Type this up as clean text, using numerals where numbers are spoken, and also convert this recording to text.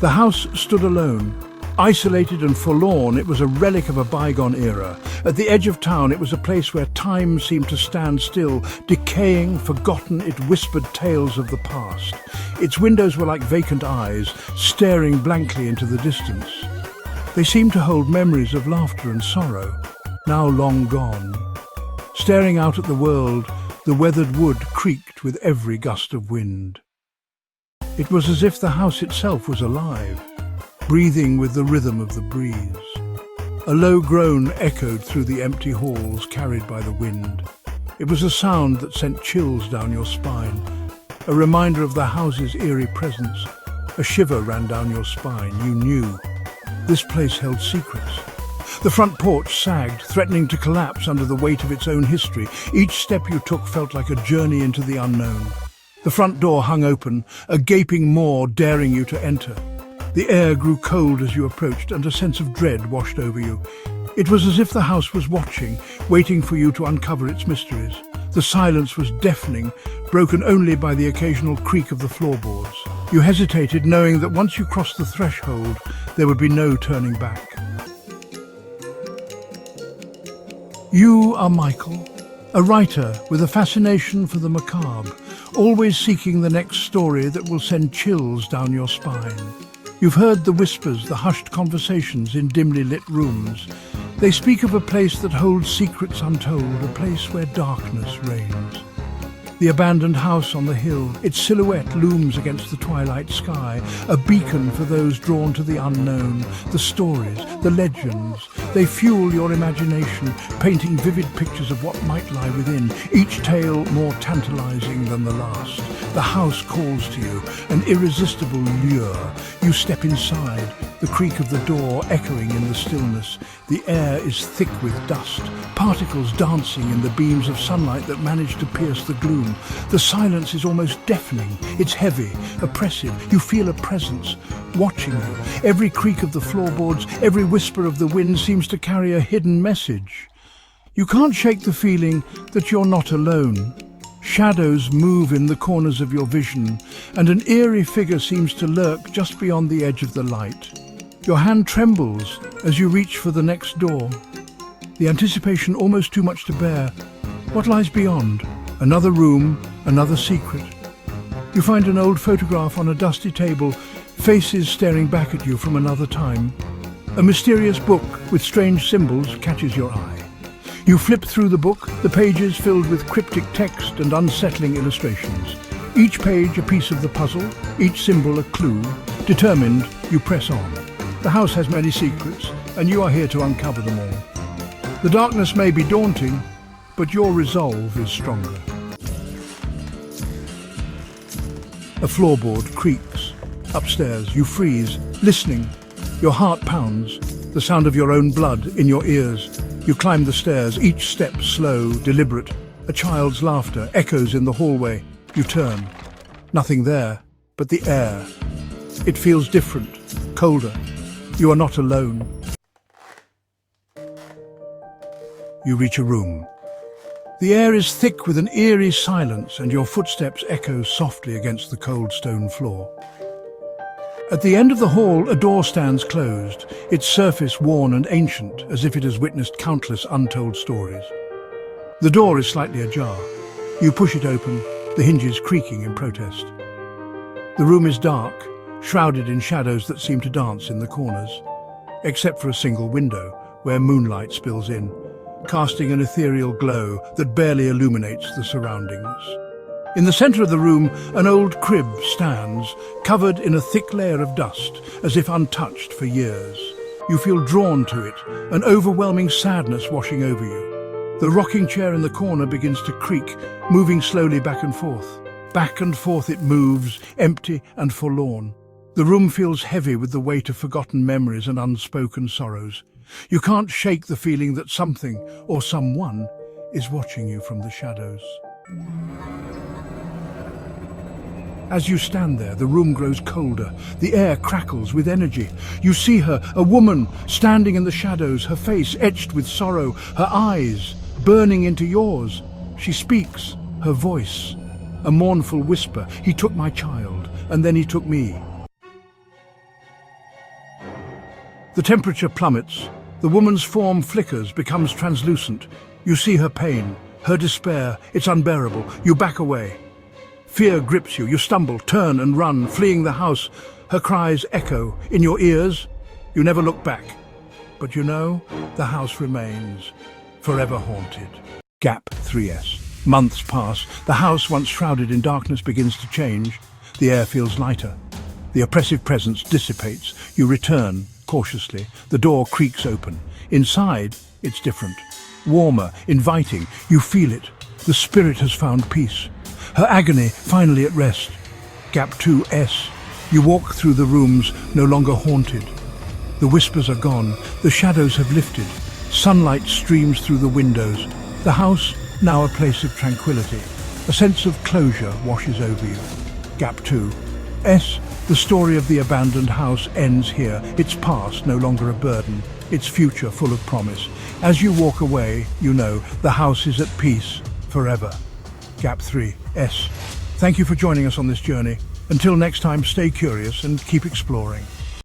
The house stood alone. Isolated and forlorn, it was a relic of a bygone era. At the edge of town, it was a place where time seemed to stand still. Decaying, forgotten, it whispered tales of the past. Its windows were like vacant eyes, staring blankly into the distance. They seemed to hold memories of laughter and sorrow, now long gone. Staring out at the world, the weathered wood creaked with every gust of wind. It was as if the house itself was alive, breathing with the rhythm of the breeze. A low groan echoed through the empty halls, carried by the wind. It was a sound that sent chills down your spine, a reminder of the house's eerie presence. A shiver ran down your spine. You knew this place held secrets. The front porch sagged, threatening to collapse under the weight of its own history. Each step you took felt like a journey into the unknown. The front door hung open, a gaping maw daring you to enter. The air grew cold as you approached, and a sense of dread washed over you. It was as if the house was watching, waiting for you to uncover its mysteries. The silence was deafening, broken only by the occasional creak of the floorboards. You hesitated, knowing that once you crossed the threshold, there would be no turning back. You are Michael, a writer with a fascination for the macabre, always seeking the next story that will send chills down your spine. You've heard the whispers, the hushed conversations in dimly lit rooms. They speak of a place that holds secrets untold, a place where darkness reigns. The abandoned house on the hill, its silhouette looms against the twilight sky, a beacon for those drawn to the unknown. The stories, the legends, they fuel your imagination, painting vivid pictures of what might lie within, each tale more tantalizing than the last. The house calls to you, an irresistible lure. You step inside, the creak of the door echoing in the stillness. The air is thick with dust, particles dancing in the beams of sunlight that manage to pierce the gloom. The silence is almost deafening. It's heavy, oppressive. You feel a presence watching you. Every creak of the floorboards, every whisper of the wind seems to carry a hidden message. You can't shake the feeling that you're not alone. Shadows move in the corners of your vision, and an eerie figure seems to lurk just beyond the edge of the light. Your hand trembles as you reach for the next door. The anticipation almost too much to bear. What lies beyond? Another room, another secret. You find an old photograph on a dusty table, faces staring back at you from another time. A mysterious book with strange symbols catches your eye. You flip through the book, the pages filled with cryptic text and unsettling illustrations. Each page a piece of the puzzle, each symbol a clue. Determined, you press on. The house has many secrets, and you are here to uncover them all. The darkness may be daunting, but your resolve is stronger. A floorboard creaks. Upstairs, you freeze, listening. Your heart pounds, the sound of your own blood in your ears. You climb the stairs, each step slow, deliberate. A child's laughter echoes in the hallway. You turn. Nothing there, but the air. It feels different, colder. You are not alone. You reach a room. The air is thick with an eerie silence, and your footsteps echo softly against the cold stone floor. At the end of the hall, a door stands closed, its surface worn and ancient, as if it has witnessed countless untold stories. The door is slightly ajar. You push it open, the hinges creaking in protest. The room is dark, shrouded in shadows that seem to dance in the corners, except for a single window, where moonlight spills in, casting an ethereal glow that barely illuminates the surroundings. In the center of the room, an old crib stands, covered in a thick layer of dust, as if untouched for years. You feel drawn to it, an overwhelming sadness washing over you. The rocking chair in the corner begins to creak, moving slowly back and forth. Back and forth it moves, empty and forlorn. The room feels heavy with the weight of forgotten memories and unspoken sorrows. You can't shake the feeling that something, or someone, is watching you from the shadows. As you stand there, the room grows colder. The air crackles with energy. You see her, a woman, standing in the shadows, her face etched with sorrow, her eyes burning into yours. She speaks, her voice, a mournful whisper. He took my child, and then he took me. The temperature plummets. The woman's form flickers, becomes translucent. You see her pain, her despair. It's unbearable. You back away. Fear grips you. You stumble, turn and run, fleeing the house. Her cries echo in your ears. You never look back. But you know, the house remains, forever haunted. Gap 3S. Months pass. The house, once shrouded in darkness, begins to change. The air feels lighter. The oppressive presence dissipates. You return, cautiously. The door creaks open. Inside, it's different. Warmer, inviting. You feel it. The spirit has found peace. Her agony finally at rest. Gap 2S. You walk through the rooms, no longer haunted. The whispers are gone. The shadows have lifted. Sunlight streams through the windows. The house, now a place of tranquility. A sense of closure washes over you. Gap 2S. The story of the abandoned house ends here. Its past no longer a burden. Its future full of promise. As you walk away, you know the house is at peace forever. Gap 3S. Thank you for joining us on this journey. Until next time, stay curious and keep exploring.